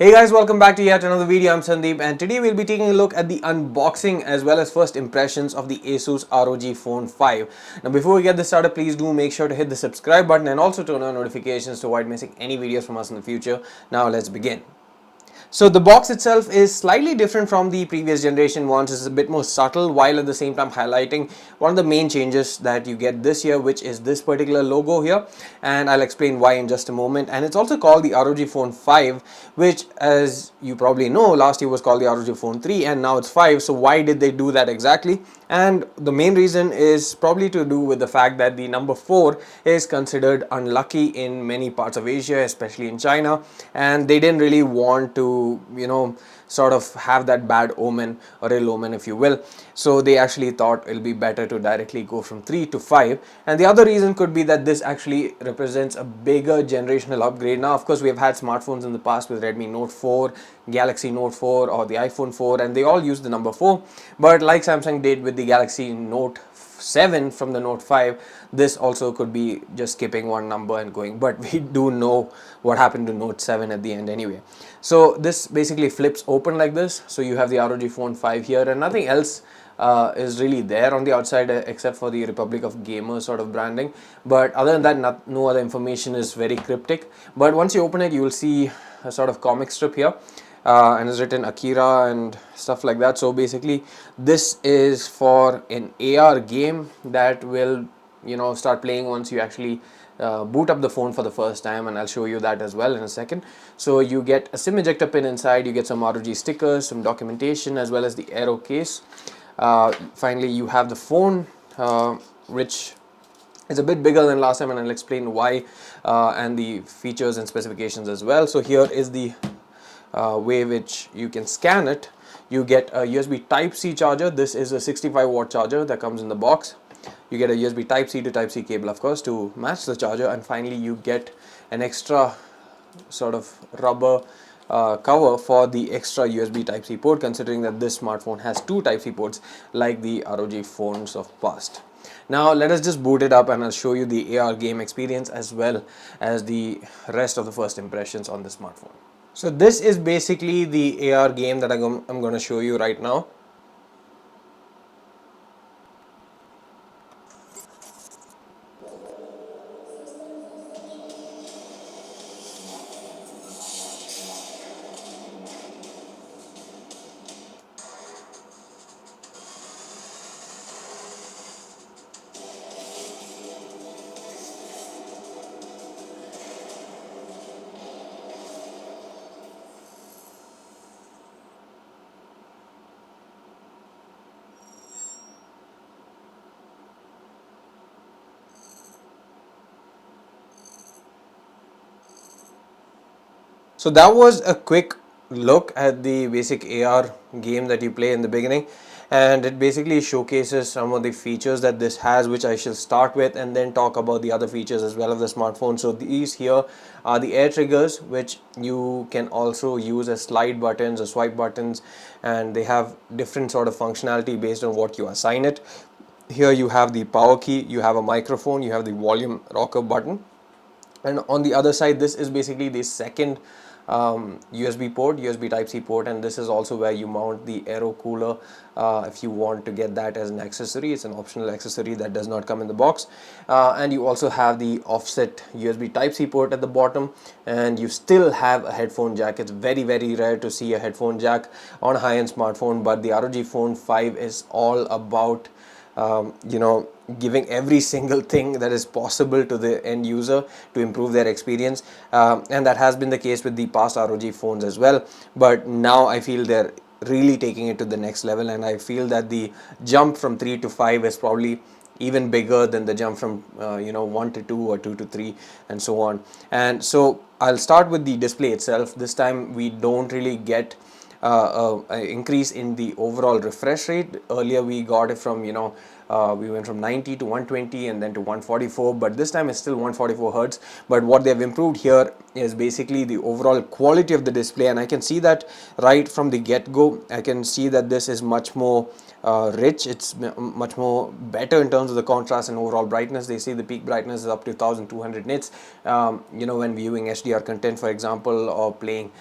Hey guys, welcome back to yet another video. I'm Sandeep and today we'll be taking a look at the unboxing as well as first impressions of the Asus ROG Phone 5. Now before we get this started, please do make sure to hit the subscribe button and also turn on notifications to avoid missing any videos from us in the future. Now let's begin. So the box itself is slightly different from the previous generation ones. It's a bit more subtle while at the same time highlighting one of the main changes that you get this year, which is this particular logo here, and I'll explain why in just a moment. And it's also called the ROG Phone 5, which as you probably know last year was called the ROG Phone 3 and now it's 5. So why did they do that exactly? And the main reason is probably to do with the fact that the number 4 is considered unlucky in many parts of Asia, especially in China, and they didn't really want to sort of have that bad omen or ill omen, if you will. So they actually thought it'll be better to directly go from 3 to 5. And the other reason could be that this actually represents a bigger generational upgrade. Now of course we have had smartphones in the past with Redmi Note 4, Galaxy Note 4 or the iPhone 4, and they all use the number 4, but like Samsung did with the Galaxy Note 7 from the Note 5, this also could be just skipping one number and going, but we do know what happened to Note 7 at the end anyway. So this basically flips open like this, so you have the ROG Phone 5 here and nothing else is really there on the outside except for the Republic of Gamers sort of branding, but other than that no other information is very cryptic. But once you open it, you will see a sort of comic strip here, and it's written Akira and stuff like that. So basically this is for an AR game that will start playing once you actually boot up the phone for the first time, and I'll show you that as well in a second. So you get a SIM ejector pin inside, you get some ROG stickers, some documentation, as well as the Aero case. Finally you have the phone, which is a bit bigger than last time, and I'll explain why, and the features and specifications as well. So here is the way which you can scan it. You get a USB Type-C charger. This is a 65-watt charger that comes in the box. You get a USB Type-C to Type-C cable, of course, to match the charger, and finally you get an extra sort of rubber cover for the extra USB Type-C port, considering that this smartphone has two Type-C ports like the ROG phones of past. Now let us just boot it up and I'll show you the AR game experience as well as the rest of the first impressions on the smartphone. So this is basically the AR game that I'm going to show you right now. So that was a quick look at the basic AR game that you play in the beginning, and it basically showcases some of the features that this has, which I shall start with and then talk about the other features as well of the smartphone. So these here are the air triggers, which you can also use as slide buttons or swipe buttons, and they have different sort of functionality based on what you assign it. Here you have the power key, you have a microphone, you have the volume rocker button, and on the other side this is basically the second USB port, USB Type-C port, and this is also where you mount the Aero cooler if you want to get that as an accessory. It's an optional accessory that does not come in the box, and you also have the offset USB Type-C port at the bottom, and you still have a headphone jack. It's very rare to see a headphone jack on a high-end smartphone, but the ROG Phone 5 is all about giving every single thing that is possible to the end user to improve their experience, and that has been the case with the past ROG phones as well, but now I feel they're really taking it to the next level, and I feel that the jump from 3 to 5 is probably even bigger than the jump from 1 to 2 or 2 to 3 and so on. And so I'll start with the display itself. This time we don't really get an increase in the overall refresh rate. Earlier we got it from we went from 90 to 120 and then to 144, but this time it's still 144 Hertz. But what they've improved here is basically the overall quality of the display, and I can see that right from the get-go. I can see that this is much more rich. It's much more better in terms of the contrast and overall brightness. They say the peak brightness is up to 1200 nits when viewing HDR content, for example, or playing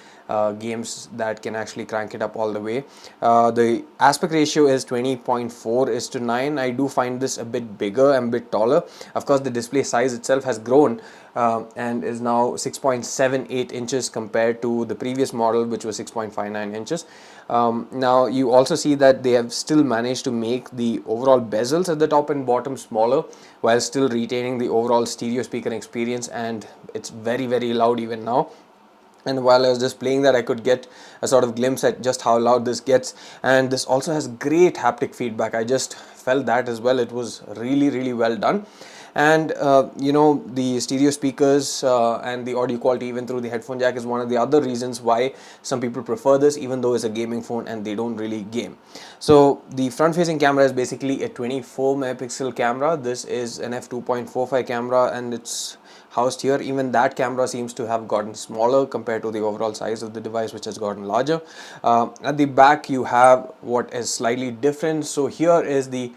games that can actually crank it up all the way. The aspect ratio is 20.4:9. I do find this a bit bigger and a bit taller. Of course, the display size itself has grown and is now 6.78 inches compared to the previous model, which was 6.59 inches. Now you also see that they have still managed to make the overall bezels at the top and bottom smaller while still retaining the overall stereo speaker experience, and it's very loud even now. And while I was just playing that, I could get a sort of glimpse at just how loud this gets. And this also has great haptic feedback. I just felt that as well. It was really well done. And you know, the stereo speakers and the audio quality even through the headphone jack is one of the other reasons why some people prefer this, even though it's a gaming phone and they don't really game. So the front facing camera is basically a 24 megapixel camera. This is an f2.45 camera, and it's housed here. Even that camera seems to have gotten smaller compared to the overall size of the device, which has gotten larger. At the back you have what is slightly different. So here is the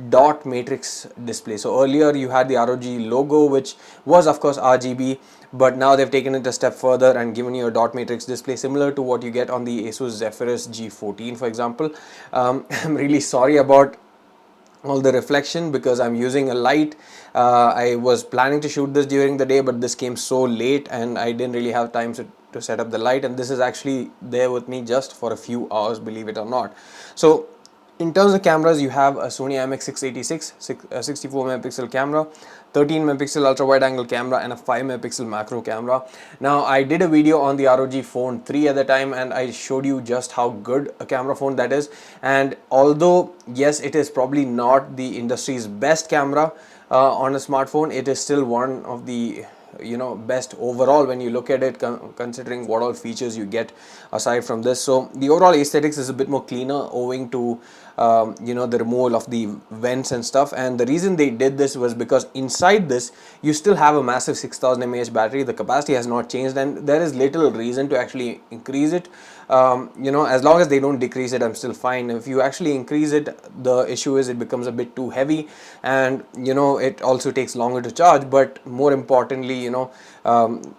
dot matrix display. So earlier you had the ROG logo, which was of course RGB, but now they've taken it a step further and given you a dot matrix display similar to what you get on the Asus Zephyrus G14, for example. I'm really sorry about all the reflection because I'm using a light. I was planning to shoot this during the day, but this came so late and I didn't really have time to set up the light, and this is actually there with me just for a few hours, believe it or not. So in terms of cameras, you have a Sony IMX686 64 megapixel camera, 13 megapixel ultra wide angle camera, and a 5 megapixel macro camera. Now I did a video on the ROG Phone 3 at the time, and I showed you just how good a camera phone that is. And although yes, it is probably not the industry's best camera on a smartphone, it is still one of the best overall when you look at it, considering what all features you get aside from this. So the overall aesthetics is a bit more cleaner owing to the removal of the vents and stuff. And the reason they did this was because inside this you still have a massive 6000 mAh battery. The capacity has not changed, and there is little reason to actually increase it. As long as they don't decrease it, I'm still fine. If you actually increase it, the issue is it becomes a bit too heavy, and it also takes longer to charge. But more importantly,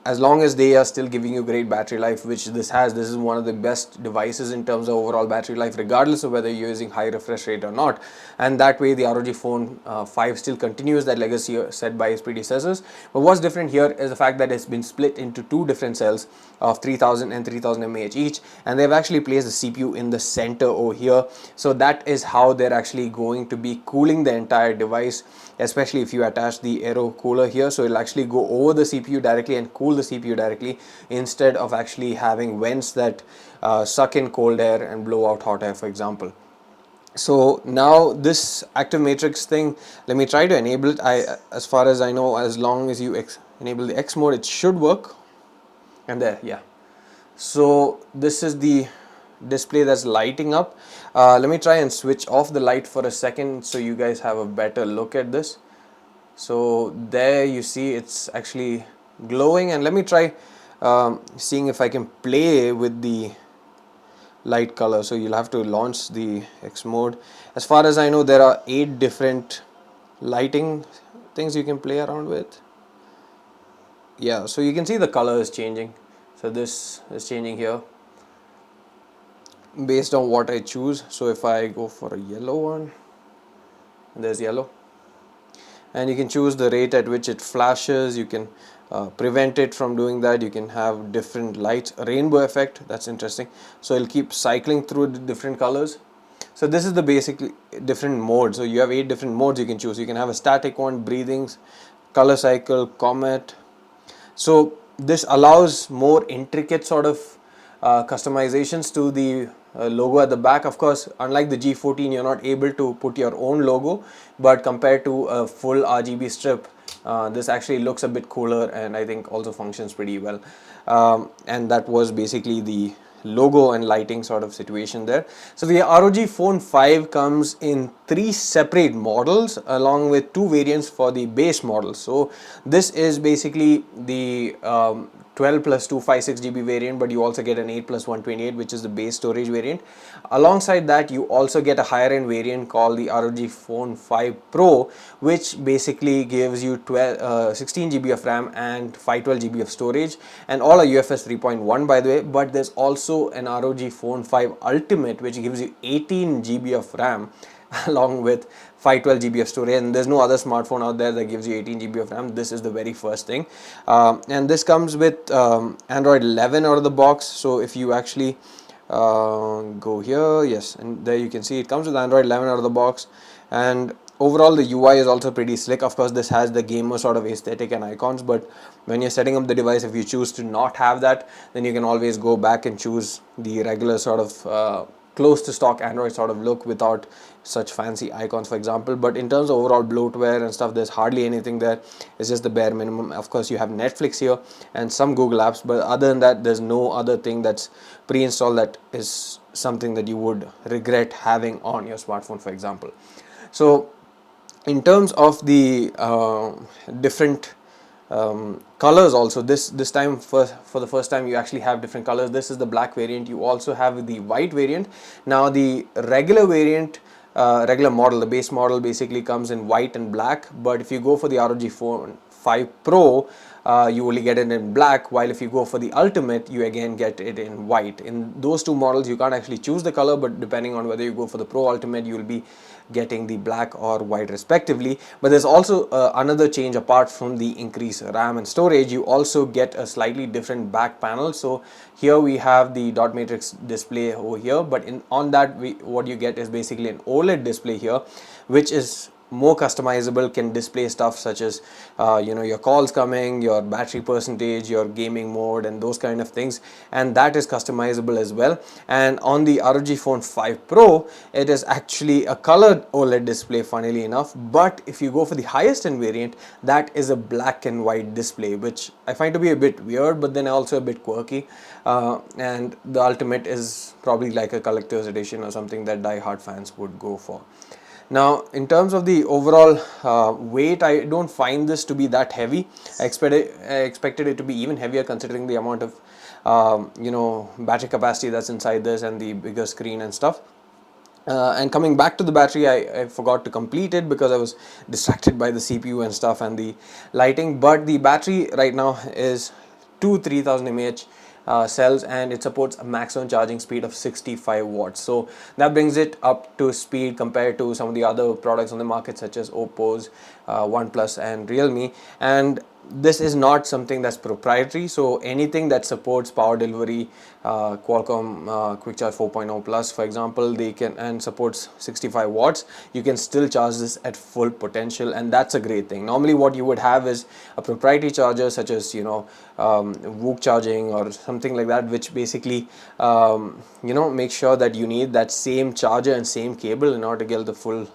as long as they are still giving you great battery life, which this has, this is one of the best devices in terms of overall battery life, regardless of whether you're using high refresh rate or not. And that way the ROG Phone 5 still continues that legacy set by its predecessors. But what's different here is the fact that it's been split into two different cells of 3000 and 3000 mAh each, and they've actually placed the CPU in the center over here. So that is how they're actually going to be cooling the entire device, especially if you attach the aero cooler here. So it'll actually go over the CPU directly and cool the CPU directly, instead of actually having vents that suck in cold air and blow out hot air, for example. So now this active matrix thing, let me try to enable it. As far as I know, as long as you enable the X mode, it should work. And there, yeah. So this is the display that's lighting up. Let me try and switch off the light for a second so you guys have a better look at this. So there you see it's actually glowing, and let me try seeing if I can play with the light color. So you'll have to launch the X mode. As far as I know, there are 8 different lighting things you can play around with. Yeah, so you can see the color is changing. So this is changing here based on what I choose. So if I go for a yellow one, there's yellow, and you can choose the rate at which it flashes. You can prevent it from doing that. You can have different lights, a rainbow effect. That's interesting. So it'll keep cycling through the different colors. So this is the basically different modes. So you have 8 different modes you can choose. You can have a static one, breathings, color cycle, comet. So this allows more intricate sort of customizations to the logo at the back. Of course, unlike the G14, you're not able to put your own logo, but compared to a full RGB strip, this actually looks a bit cooler, and I think also functions pretty well. And that was basically the logo and lighting sort of situation there. So the ROG Phone 5 comes in 3 separate models along with 2 variants for the base model. So this is basically the 12 plus 256 GB variant, but you also get an 8 plus 128, which is the base storage variant. Alongside that, you also get a higher end variant called the ROG Phone 5 Pro, which basically gives you 16 GB of RAM and 512 GB of storage, and all are UFS 3.1 by the way. But there's also an ROG Phone 5 Ultimate, which gives you 18 GB of RAM along with 512 GB of storage, and there's no other smartphone out there that gives you 18 GB of RAM. This is the very first thing, and this comes with Android 11 out of the box. So if you actually go here, yes, and there you can see it comes with Android 11 out of the box, and overall the UI is also pretty slick. Of course, this has the gamer sort of aesthetic and icons, but when you're setting up the device, if you choose to not have that, then you can always go back and choose the regular sort of close to stock Android sort of look without such fancy icons, for example. But in terms of overall bloatware and stuff, there's hardly anything there. It's just the bare minimum. Of course, you have Netflix here and some Google apps, but other than that, there's no other thing that's pre-installed that is something that you would regret having on your smartphone, for example. So in terms of the different colors, also this time for the first time you actually have different colors. This is the black variant. You also have the white variant. Now the regular variant, regular model, the base model basically comes in white and black, but if you go for the ROG Phone 5 Pro, you only get it in black, while if you go for the Ultimate, you again get it in white. In those two models, you can't actually choose the color, but depending on whether you go for the Pro Ultimate, you will be getting the black or white respectively. But there's also another change apart from the increased RAM and storage. You also get a slightly different back panel. So here we have the dot matrix display over here, but on that what you get is basically an OLED display here, which is more customizable, can display stuff such as your calls coming, your battery percentage, your gaming mode, and those kind of things, and that is customizable as well. And on the ROG Phone 5 Pro, it is actually a colored OLED display, funnily enough, but if you go for the highest end variant, that is a black and white display, which I find to be a bit weird, but then also a bit quirky. And the Ultimate is probably like a collector's edition or something that die-hard fans would go for. Now, in terms of the overall weight, I don't find this to be that heavy. I expected it to be even heavier, considering the amount of battery capacity that's inside this and the bigger screen and stuff. And coming back to the battery, I forgot to complete it because I was distracted by the CPU and stuff and the lighting. But the battery right now is two 3000 mAh cells, and it supports a maximum charging speed of 65 watts. So that brings it up to speed compared to some of the other products on the market, such as Oppo's, OnePlus and Realme. And this is not something that's proprietary, so anything that supports power delivery, Qualcomm Quick Charge 4.0 Plus, for example, they can, and supports 65 watts, you can still charge this at full potential, and that's a great thing. Normally what you would have is a proprietary charger such as VOOC charging or something like that, which basically make sure that you need that same charger and same cable in order to get the full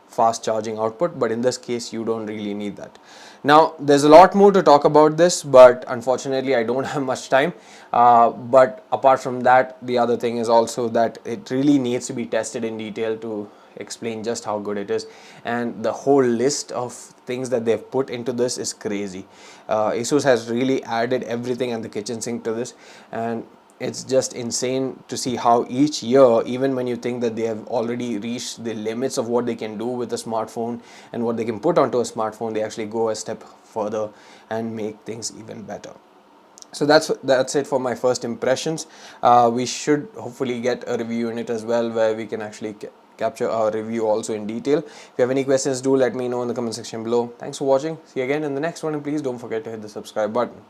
fast charging output, but in this case you don't really need that. Now there's a lot more to talk about this, but unfortunately I don't have much time. But apart from that, the other thing is also that it really needs to be tested in detail to explain just how good it is, and the whole list of things that they've put into this is crazy. ASUS has really added everything and the kitchen sink to this, and it's just insane to see how each year, even when you think that they have already reached the limits of what they can do with a smartphone and what they can put onto a smartphone, they actually go a step further and make things even better. So that's it for my first impressions. We should hopefully get a review in it as well, where we can actually capture our review also in detail. If you have any questions, do let me know in the comment section below. Thanks for watching. See you again in the next one, and please don't forget to hit the subscribe button.